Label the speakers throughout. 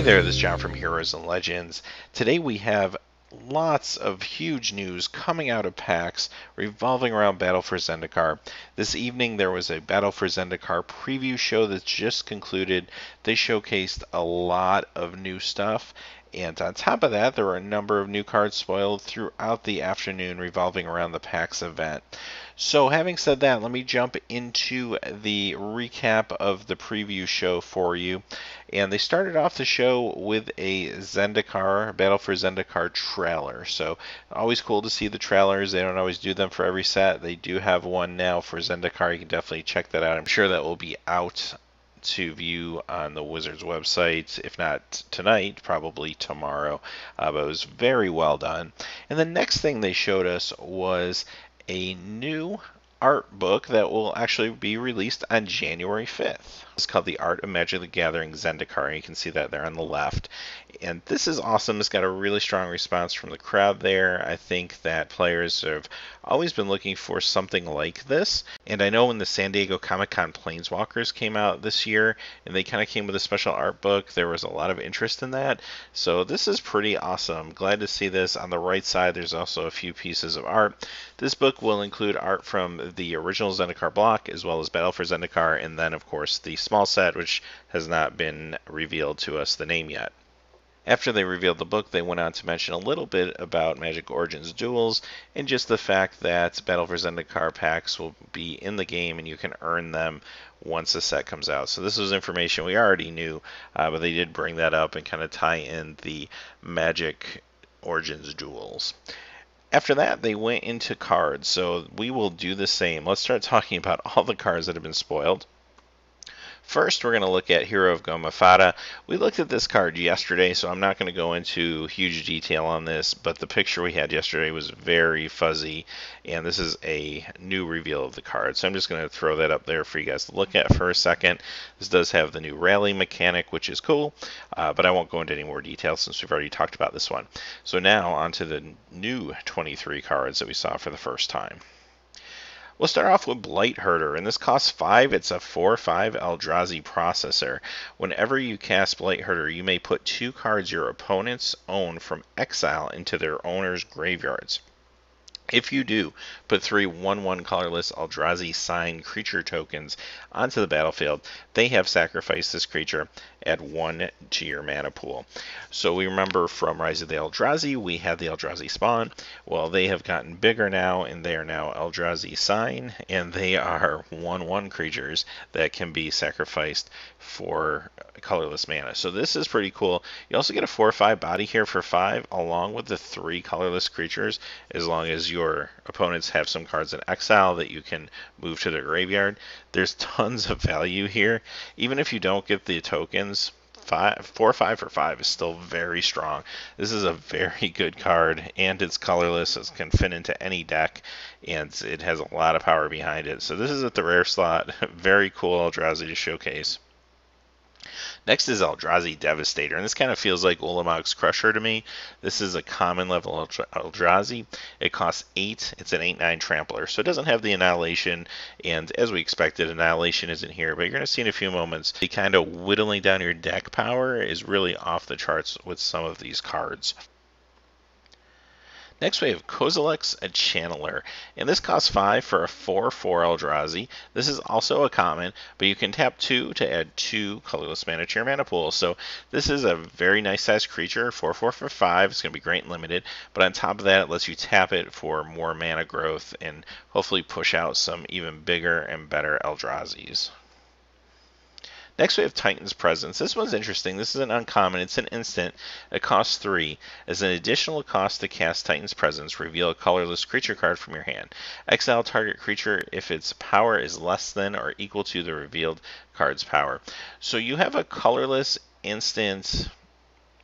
Speaker 1: there, this is John from Heroes and Legends. Today we have lots of huge news coming out of PAX revolving around Battle for Zendikar. This evening there was a Battle for Zendikar preview show that's just concluded. They showcased a lot of new stuff, and on top of that there were a number of new cards spoiled throughout the afternoon revolving around the PAX event. So having said that, let me jump into the recap of the preview show for you. And they started off the show with a Zendikar, Battle for Zendikar trailer. So always cool to see the trailers. They don't always do them for every set. They do have one now for Zendikar. You can definitely check that out. I'm sure that will be out to view on the Wizards website, if not tonight, probably tomorrow. But it was very well done. And the next thing they showed us was a new art book that will actually be released on January 5th. It's called The Art of Magic the Gathering Zendikar, and you can see that there on the left. And this is awesome. It's got a really strong response from the crowd there. I think that players have always been looking for something like this. And I know when the San Diego Comic-Con Planeswalkers came out this year, and they kind of came with a special art book, there was a lot of interest in that. So this is pretty awesome. Glad to see this. On the right side, there's also a few pieces of art. This book will include art from the original Zendikar block, as well as Battle for Zendikar, and then, of course, the small set, which has not been revealed to us the name yet. After they revealed the book, they went on to mention a little bit about Magic Origins duels and just the fact that Battle for Zendikar packs will be in the game and you can earn them once the set comes out. So this was information we already knew, but they did bring that up and kind of tie in the Magic Origins duels. After that, they went into cards, so we will do the same. Let's start talking about all the cards that have been spoiled. First, we're going to look at Hero of Gomafada. We looked at this card yesterday, so I'm not going to go into huge detail on this, but the picture we had yesterday was very fuzzy, and this is a new reveal of the card. So I'm just going to throw that up there for you guys to look at for a second. This does have the new rally mechanic, which is cool, but I won't go into any more detail since we've already talked about this one. So now, onto the new 23 cards that we saw for the first time. We'll start off with Blight Herder, and this costs 5. It's a 4/5 Eldrazi processor. Whenever you cast Blight Herder, you may put 2 cards your opponents own from exile into their owner's graveyards. If you do, put 3 1/1 colorless Eldrazi sign creature tokens onto the battlefield. They have sacrificed this creature. Add 1 to your mana pool. So we remember from Rise of the Eldrazi, we had the Eldrazi spawn. Well, they have gotten bigger now, and they are now Eldrazi sign, and they are 1/1 creatures that can be sacrificed for colorless mana. So this is pretty cool. You also get a 4/5 body here for 5, along with the 3 colorless creatures, as long as your opponents have some cards in exile that you can move to their graveyard. There's tons of value here. Even if you don't get the tokens, 4/5 for 5 is still very strong. This is a very good card, and it's colorless. It can fit into any deck, and it has a lot of power behind it. So this is at the rare slot. Very cool Eldrazi to showcase. Next is Eldrazi Devastator, and this kind of feels like Ulamog's Crusher to me. This is a common level Eldrazi. It costs 8. It's an 8/9 Trampler, so it doesn't have the Annihilation, and as we expected, Annihilation isn't here, but you're going to see in a few moments, the kind of whittling down your deck power is really off the charts with some of these cards. Next we have Kozilek's a Channeler, and this costs 5 for a 4/4 Eldrazi. This is also a common, but you can tap 2 to add 2 colorless mana to your mana pool. So this is a very nice sized creature, 4/4 for 5. It's going to be great and limited, but on top of that, it lets you tap it for more mana growth and hopefully push out some even bigger and better Eldrazi's. Next we have Titan's Presence. This one's interesting. This is an uncommon. It's an instant. It costs 3. As an additional cost to cast Titan's Presence, reveal a colorless creature card from your hand. Exile target creature if its power is less than or equal to the revealed card's power. So you have a colorless instant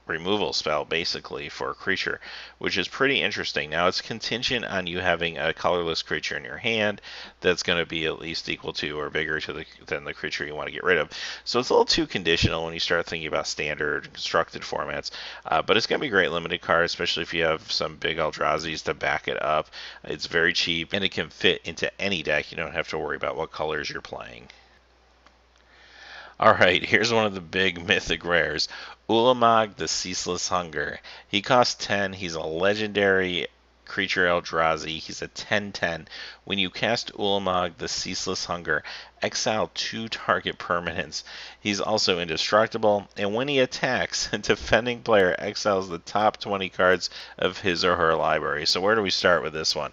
Speaker 1: removal spell basically for a creature, which is pretty interesting. Now it's contingent on you having a colorless creature in your hand that's going to be at least equal to or bigger than the creature you want to get rid of. So it's a little too conditional when you start thinking about standard constructed formats, but it's going to be a great limited card, especially if you have some big Eldrazi's to back it up. It's very cheap and it can fit into any deck. You don't have to worry about what colors you're playing. All right, here's one of the big mythic rares. Ulamog the Ceaseless Hunger. He costs 10. He's a legendary creature Eldrazi. He's a 10/10. When you cast Ulamog the Ceaseless Hunger, exile 2 target permanents. He's also indestructible, and when he attacks, a defending player exiles the top 20 cards of his or her library. So where do we start with this one?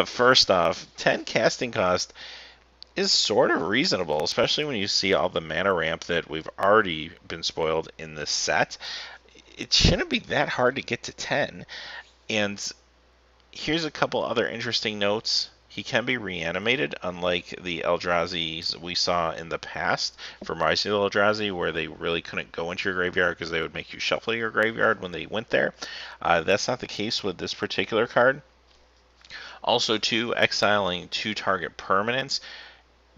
Speaker 1: First off, 10 casting cost is sort of reasonable, especially when you see all the mana ramp that we've already been spoiled in this set. It shouldn't be that hard to get to 10. And here's a couple other interesting notes. He can be reanimated, unlike the Eldrazi's we saw in the past for Mystical Eldrazi, where they really couldn't go into your graveyard because they would make you shuffle your graveyard when they went there. That's not the case with this particular card. Also, too, exiling 2 target permanents.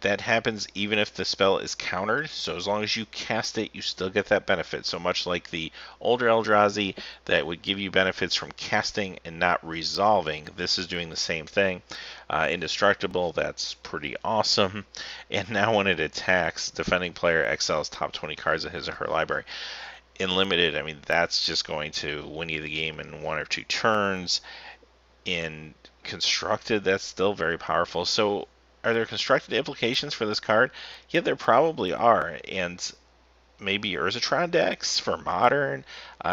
Speaker 1: That happens even if the spell is countered, so as long as you cast it, you still get that benefit. So much like the older Eldrazi that would give you benefits from casting and not resolving, this is doing the same thing. Indestructible, that's pretty awesome. And now when it attacks, defending player exiles top 20 cards of his or her library. In limited, I mean, that's just going to win you the game in 1 or 2 turns. In constructed, that's still very powerful. So are there constructed implications for this card? Yeah, there probably are, and maybe Urzatron decks for Modern.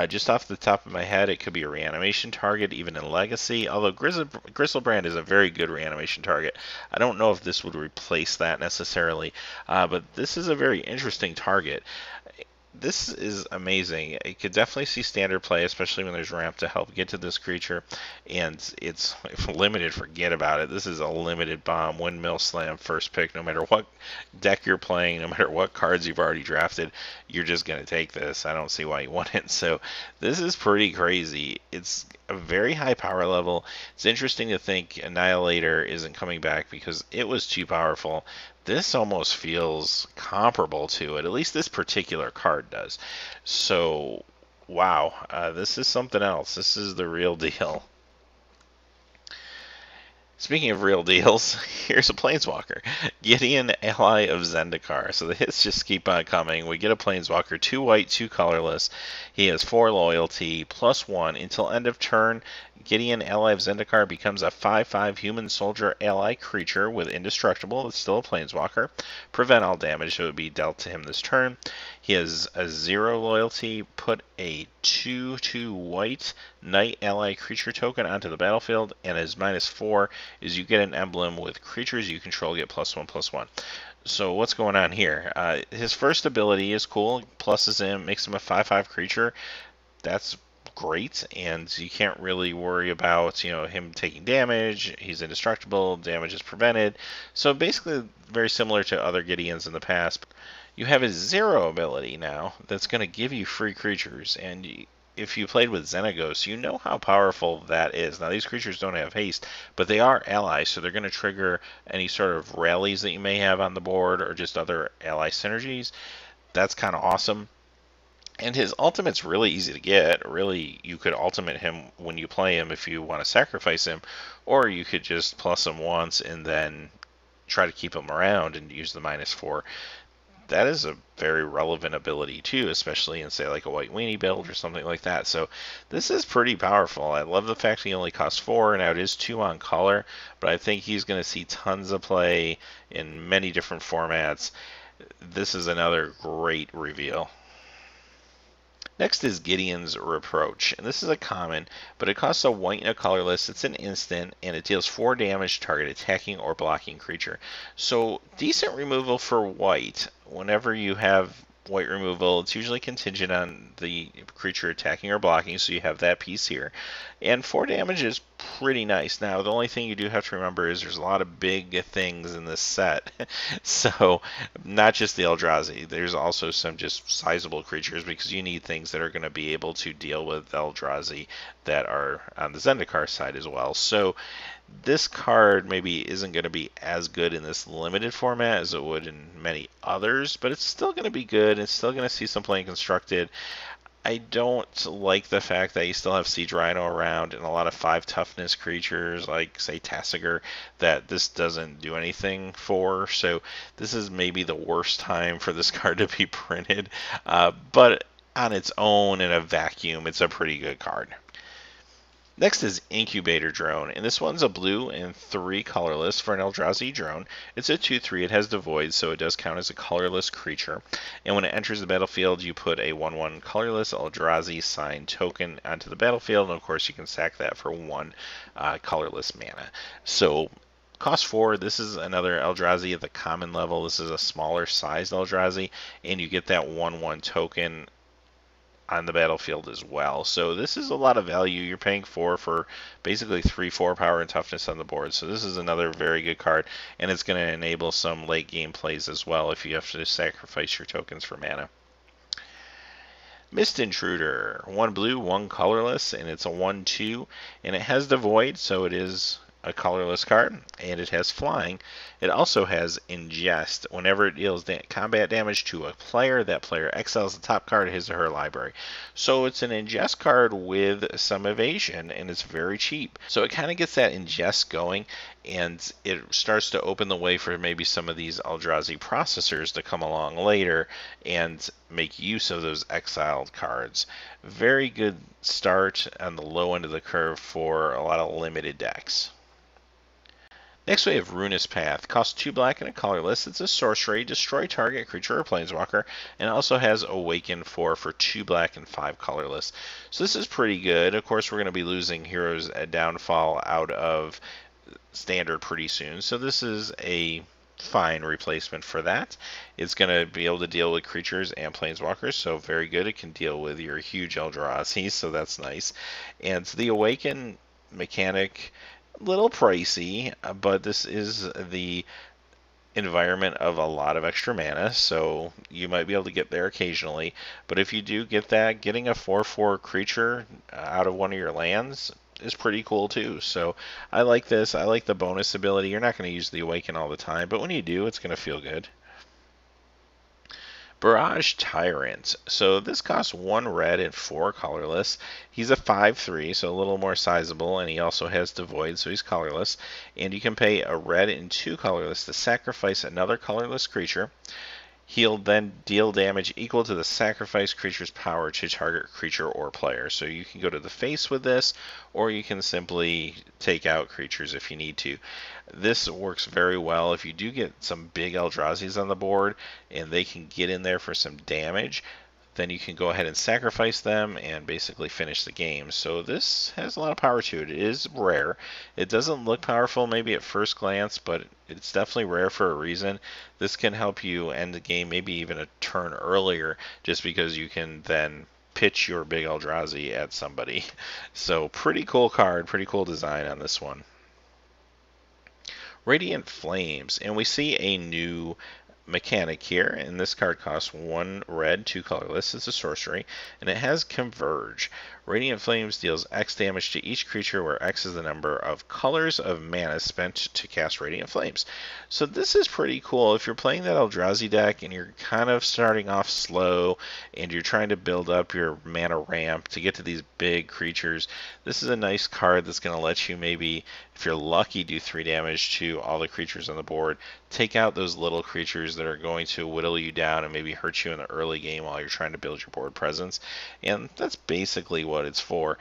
Speaker 1: Just off the top of my head, it could be a reanimation target, even in Legacy, although Gristlebrand is a very good reanimation target. I don't know if this would replace that necessarily, but this is a very interesting target. This is amazing. You could definitely see standard play, especially when there's ramp to help get to this creature, and it's limited. Forget about it. This is a limited bomb, windmill slam, first pick. No matter what deck you're playing, no matter what cards you've already drafted, you're just going to take this. I don't see why you wouldn't. So this is pretty crazy. It's a very high power level. It's interesting to think Annihilator isn't coming back because it was too powerful. This almost feels comparable to it. At least this particular card does. So, wow, this is something else. This is the real deal. Speaking of real deals, here's a Planeswalker. Gideon, ally of Zendikar. So the hits just keep on coming. We get a Planeswalker, 2 white, 2 colorless. He has 4 loyalty, +1. Until end of turn, Gideon, ally of Zendikar, becomes a 5/5 human soldier ally creature with indestructible. It's still a Planeswalker. Prevent all damage that would be dealt to him this turn. He has a 0 loyalty. Put a 2/2 white knight ally creature token onto the battlefield, and his -4 is you get an emblem with creatures you control get +1/+1. So what's going on here? His first ability is cool. Pluses him, makes him a 5/5 creature. That's great, and you can't really worry about him taking damage. He's indestructible. Damage is prevented. So basically, very similar to other Gideons in the past. You have his 0 ability now that's going to give you free creatures, and if you played with Xenagos, you know how powerful that is. Now, these creatures don't have haste, but they are allies, so they're going to trigger any sort of rallies that you may have on the board or just other ally synergies. That's kind of awesome. And his ultimate's really easy to get. Really, you could ultimate him when you play him if you want to sacrifice him, or you could just plus him once and then try to keep him around and use the -4. That is a very relevant ability too, especially in, say, like a White Weenie build or something like that. So this is pretty powerful. I love the fact he only costs 4. Now it is 2 on color, but I think he's going to see tons of play in many different formats. This is another great reveal. Next is Gideon's Reproach, and this is a common, but it costs a white and a colorless. It's an instant, and it deals 4 damage to target attacking or blocking creature. So decent removal for white. Whenever you have white removal, it's usually contingent on the creature attacking or blocking, so you have that piece here. And 4 damage is pretty nice. Now, the only thing you do have to remember is there's a lot of big things in this set. So, not just the Eldrazi. There's also some just sizable creatures, because you need things that are going to be able to deal with Eldrazi that are on the Zendikar side as well. So, this card maybe isn't going to be as good in this limited format as it would in many others, but it's still going to be good. It's still going to see some playing constructed. I don't like the fact that you still have Siege Rhino around and a lot of 5 toughness creatures like, say, Tassiger that this doesn't do anything for. So this is maybe the worst time for this card to be printed. But on its own in a vacuum, it's a pretty good card. Next is Incubator Drone, and this one's a blue and 3 colorless for an Eldrazi drone. It's a 2/3, it has Devoid, so it does count as a colorless creature. And when it enters the battlefield, you put a 1/1 colorless Eldrazi sign token onto the battlefield, and of course you can sack that for 1 colorless mana. So cost 4, this is another Eldrazi at the common level. This is a smaller sized Eldrazi, and you get that 1/1 token on the battlefield as well. So this is a lot of value. You're paying 4 for basically 3/4 power and toughness on the board. So this is another very good card, and it's going to enable some late game plays as well if you have to sacrifice your tokens for mana. Mist Intruder, 1 blue, 1 colorless, and it's a 1/2, and it has Devoid, so it is a colorless card, and it has flying. It also has ingest. Whenever it deals combat damage to a player, that player exiles the top card of his or her library. So it's an ingest card with some evasion, and it's very cheap. So it kind of gets that ingest going, and it starts to open the way for maybe some of these Eldrazi processors to come along later and make use of those exiled cards. Very good start on the low end of the curve for a lot of limited decks. Next we have Ruinous Path. Costs 2 black and a colorless. It's a sorcery. Destroy target creature or planeswalker. And it also has Awaken 4 for 2 black and 5 colorless. So this is pretty good. Of course, we're going to be losing Heroes at Downfall out of Standard pretty soon. So this is a fine replacement for that. It's going to be able to deal with creatures and planeswalkers, so very good. It can deal with your huge Eldrazi, so that's nice. And the Awaken mechanic, little pricey, but this is the environment of a lot of extra mana, so you might be able to get there occasionally. But if you do get that, getting a 4/4 creature out of one of your lands is pretty cool too. So I like this. I like the bonus ability. You're not going to use the Awaken all the time, but when you do, it's going to feel good. Barrage Tyrant. So this costs 1 red and 4 colorless. He's a 5/3, so a little more sizable, and he also has Devoid, so he's colorless. And you can pay a red and 2 colorless to sacrifice another colorless creature. He'll then deal damage equal to the sacrificed creature's power to target creature or player. So you can go to the face with this, or you can simply take out creatures if you need to. This works very well if you do get some big Eldrazi's on the board, and they can get in there for some damage. Then you can go ahead and sacrifice them and basically finish the game. So this has a lot of power to it. It is rare. It doesn't look powerful maybe at first glance, but it's definitely rare for a reason. This can help you end the game maybe even a turn earlier, just because you can then pitch your big Eldrazi at somebody. So pretty cool card, pretty cool design on this one. Radiant Flames, and we see a new mechanic here, and this card costs 1 red, 2 colorless. It's a sorcery, and it has Converge. Radiant Flames deals X damage to each creature, where X is the number of colors of mana spent to cast Radiant Flames. So this is pretty cool. If you're playing that Eldrazi deck and you're kind of starting off slow and you're trying to build up your mana ramp to get to these big creatures, this is a nice card that's going to let you maybe, if you're lucky, do 3 damage to all the creatures on the board. Take out those little creatures that are going to whittle you down and maybe hurt you in the early game while you're trying to build your board presence. And that's basically what it's for.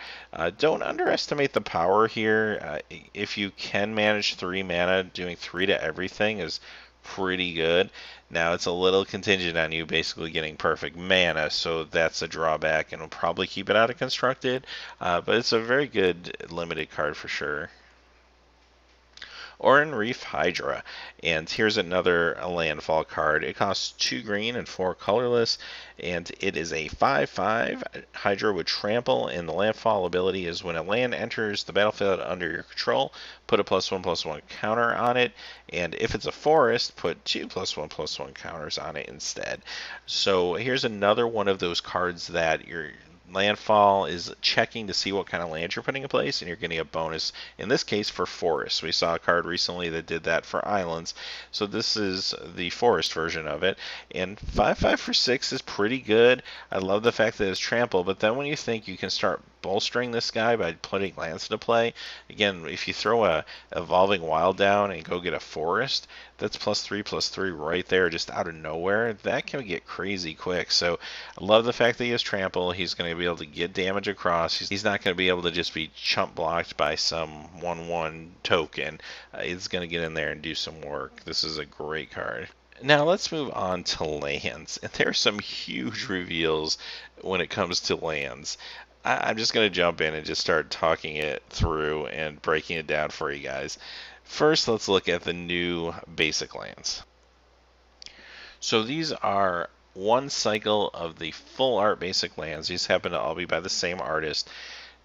Speaker 1: Don't underestimate the power here. If you can manage 3 mana, doing 3 to everything is pretty good. Now it's a little contingent on you basically getting perfect mana, so that's a drawback, and we'll probably keep it out of constructed. But it's a very good limited card for sure. Oran Reef Hydra, and here's another landfall card. It costs 2 green and 4 colorless, and it is a 5/5 Hydra with trample, and the landfall ability is when a land enters the battlefield under your control, put a +1/+1 counter on it, and if it's a forest, put 2 +1/+1 counters on it instead. So here's another one of those cards that you're landfall is checking to see what kind of land you're putting in place, and you're getting a bonus, in this case, for forests. We saw a card recently that did that for islands, so this is the forest version of it. And 5/5 for 6 is pretty good. I love the fact that it's trample, but then when you think you can start bolstering this guy by putting lands into play, again, if you throw a evolving wild down and go get a forest, that's +3/+3 right there, just out of nowhere. That can get crazy quick. So I love the fact that he has trample. He's going to be able to get damage across. He's not going to be able to just be chump blocked by some 1/1 token. He's going to get in there and do some work. This is a great card. Now let's move on to lands. And there are some huge reveals when it comes to lands. I'm just going to jump in and just start talking it through and breaking it down for you guys. First, let's look at the new basic lands. So these are one cycle of the full art basic lands. These happen to all be by the same artist.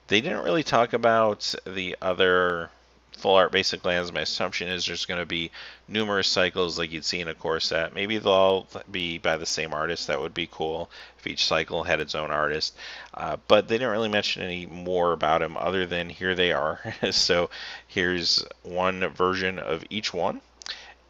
Speaker 1: They didn't really talk about the other full art basic lands. My assumption is there's going to be numerous cycles like you'd see in a core set. Maybe they'll all be by the same artist. That would be cool if each cycle had its own artist. But they didn't really mention any more about them other than here they are. So here's one version of each one.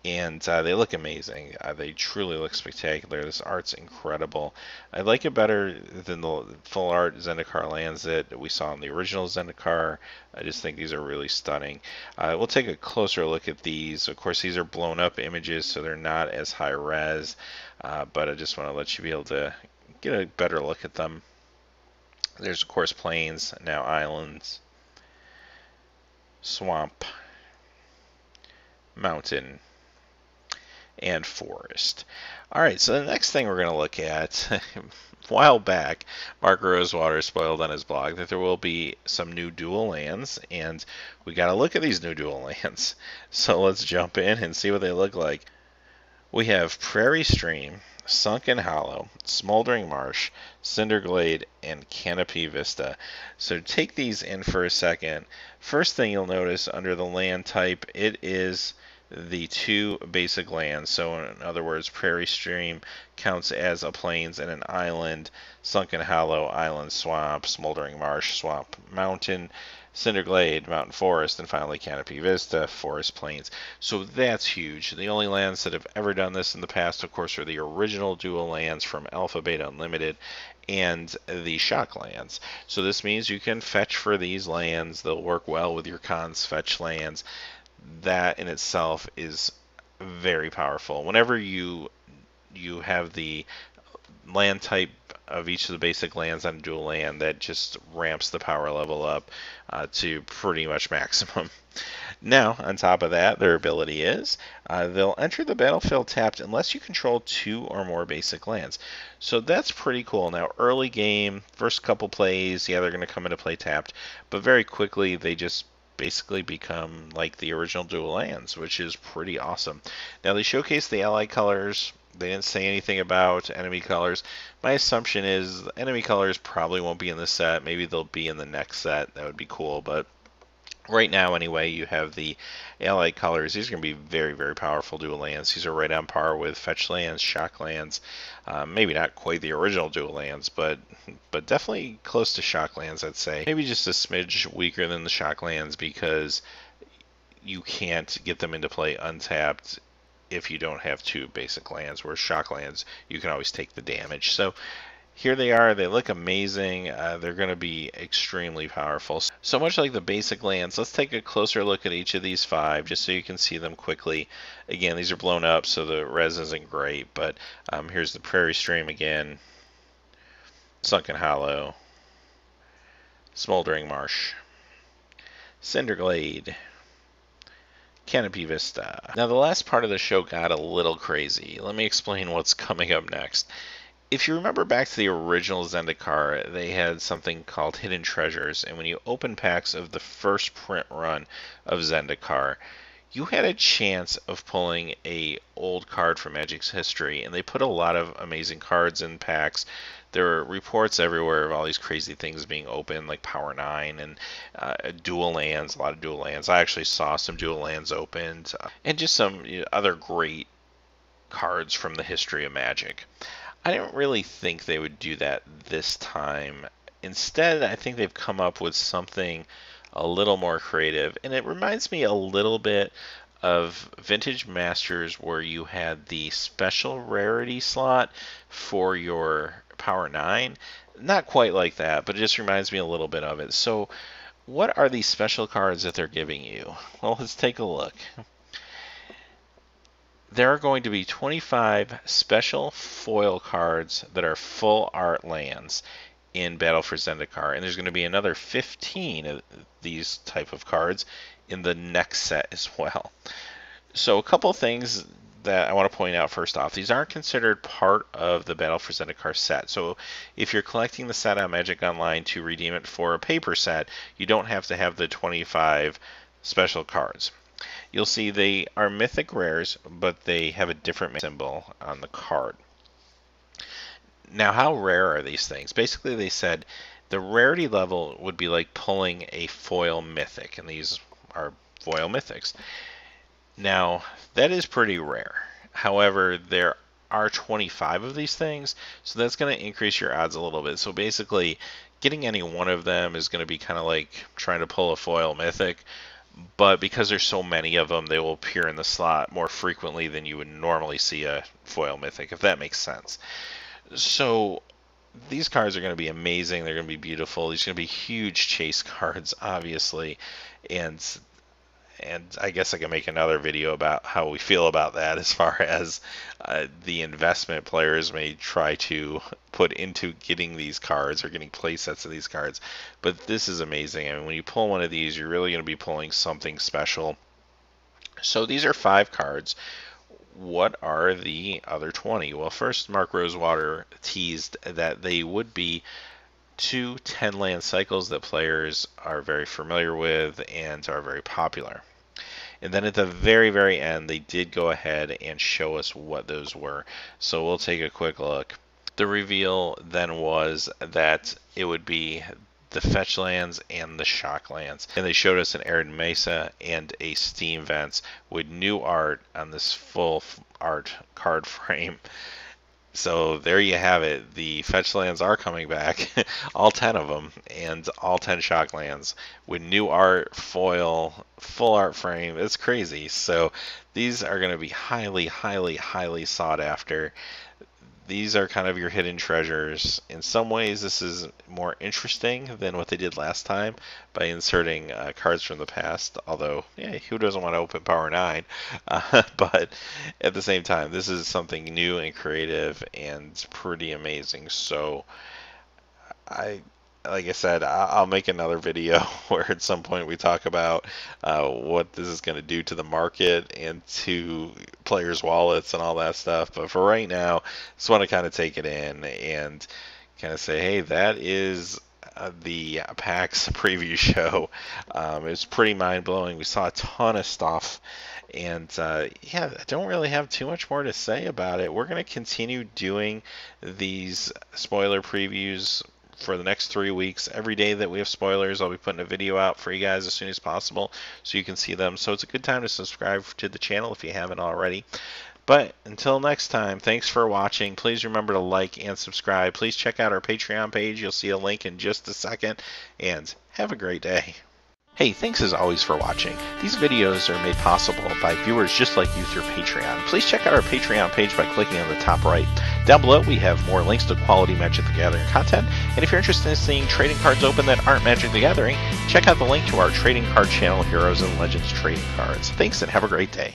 Speaker 1: And they look amazing. They truly look spectacular. This art's incredible. I like it better than the full art Zendikar lands that we saw in the original Zendikar. I just think these are really stunning. We'll take a closer look at these. Of course, these are blown up images, so they're not as high res. But I just want to let you be able to get a better look at them. There's, of course, plains, now islands, swamp, mountain, and forest. Alright, so the next thing we're going to look at, a while back, Mark Rosewater spoiled on his blog that there will be some new dual lands, and we got to look at these new dual lands. So let's jump in and see what they look like. We have Prairie Stream, Sunken Hollow, Smoldering Marsh, Cinderglade, and Canopy Vista. So take these in for a second. First thing you'll notice under the land type, it is the two basic lands. So in other words, Prairie Stream counts as a plains and an island, Sunken Hollow, island, swamp, Smoldering Marsh, swamp, mountain, Cinderglade, mountain, forest, and finally Canopy Vista, forest, plains. So that's huge. The only lands that have ever done this in the past, of course, are the original dual lands from Alpha Beta Unlimited and the Shocklands. So this means you can fetch for these lands. They'll work well with your Khan's Fetchlands. That in itself is very powerful. Whenever you have the land type of each of the basic lands on dual land, that just ramps the power level up to pretty much maximum. Now, on top of that, their ability is they'll enter the battlefield tapped unless you control 2 or more basic lands. So that's pretty cool. Now, early game, first couple plays, yeah, they're going to come into play tapped, but very quickly they just basically become like the original dual lands, which is pretty awesome. Now, they showcase the ally colors. They didn't say anything about enemy colors. My assumption is enemy colors probably won't be in this set. Maybe they'll be in the next set. That would be cool, but right now, anyway, you have the ally colors. These are going to be very, very powerful dual lands. These are right on par with Fetchlands, Shocklands. Maybe not quite the original dual lands, but definitely close to Shocklands, I'd say. Maybe just a smidge weaker than the Shocklands because you can't get them into play untapped if you don't have 2 basic lands, whereas Shocklands, you can always take the damage. So here they are. They look amazing. They're going to be extremely powerful. So much like the basic lands, let's take a closer look at each of these 5 just so you can see them quickly. Again, these are blown up, so the res isn't great, but here's the Prairie Stream again, Sunken Hollow, Smoldering Marsh, Cinderglade, Canopy Vista. Now, the last part of the show got a little crazy. Let me explain what's coming up next. If you remember back to the original Zendikar, they had something called Hidden Treasures, and when you open packs of the first print run of Zendikar, you had a chance of pulling a old card from Magic's history, and they put a lot of amazing cards in packs. There were reports everywhere of all these crazy things being open, like Power 9 and dual lands, a lot of dual lands. I actually saw some dual lands opened, and just some other great cards from the history of Magic. I didn't really think they would do that this time Instead, I think they've come up with something a little more creative, and it reminds me a little bit of Vintage Masters, where you had the special rarity slot for your Power 9. Not quite like that, but it just reminds me a little bit of it. So, what are these special cards that they're giving you? Well, let's take a look. There are going to be 25 special foil cards that are full art lands in Battle for Zendikar, and there's going to be another 15 of these type of cards in the next set as well. So a couple things that I want to point out first off. These aren't considered part of the Battle for Zendikar set. So if you're collecting the set on Magic Online to redeem it for a paper set, you don't have to have the 25 special cards. You'll see they are mythic rares, but they have a different symbol on the card. Now, how rare are these things? Basically, they said the rarity level would be like pulling a foil mythic, and these are foil mythics. Now, that is pretty rare. However, there are 25 of these things, so that's going to increase your odds a little bit. So basically, getting any one of them is going to be kind of like trying to pull a foil mythic. But because there's so many of them, they will appear in the slot more frequently than you would normally see a foil mythic, if that makes sense. So these cards are going to be amazing. They're going to be beautiful. These are going to be huge chase cards, obviously. And I guess I can make another video about how we feel about that, as far as the investment players may try to put into getting these cards or getting play sets of these cards. But this is amazing. I mean, when you pull one of these, you're really going to be pulling something special. So these are 5 cards. What are the other 20? Well, first, Mark Rosewater teased that they would be 2 10-land cycles that players are very familiar with and are very popular. And then at the very, very end, they did go ahead and show us what those were. So we'll take a quick look. The reveal then was that it would be the Fetchlands and the Shocklands. And they showed us an Arid Mesa and a Steam Vents with new art on this full art card frame. So there you have it. The Fetchlands are coming back, all 10 of them, and all 10 Shocklands with new art, foil, full art frame. It's crazy. So these are going to be highly, highly, highly sought after. These are kind of your hidden treasures. In some ways, this is more interesting than what they did last time by inserting cards from the past. Although, yeah, who doesn't want to open Power 9? But at the same time, this is something new and creative and pretty amazing. So, like I said, I'll make another video where at some point we talk about what this is going to do to the market and to players' wallets and all that stuff. But for right now, just want to kind of take it in and kind of say, hey, that is the PAX preview show. It was pretty mind-blowing. We saw a ton of stuff. And yeah, I don't really have too much more to say about it. We're going to continue doing these spoiler previews for the next 3 weeks. Every day that we have spoilers, I'll be putting a video out for you guys as soon as possible so you can see them. So it's a good time to subscribe to the channel if you haven't already. But until next time, thanks for watching. Please remember to like and subscribe. Please check out our Patreon page. You'll see a link in just a second. And have a great day. Hey, thanks as always for watching. These videos are made possible by viewers just like you through Patreon. Please check out our Patreon page by clicking on the top right. Down below, we have more links to quality Magic the Gathering content. And if you're interested in seeing trading cards open that aren't Magic the Gathering, check out the link to our trading card channel, Heroes and Legends Trading Cards. Thanks and have a great day.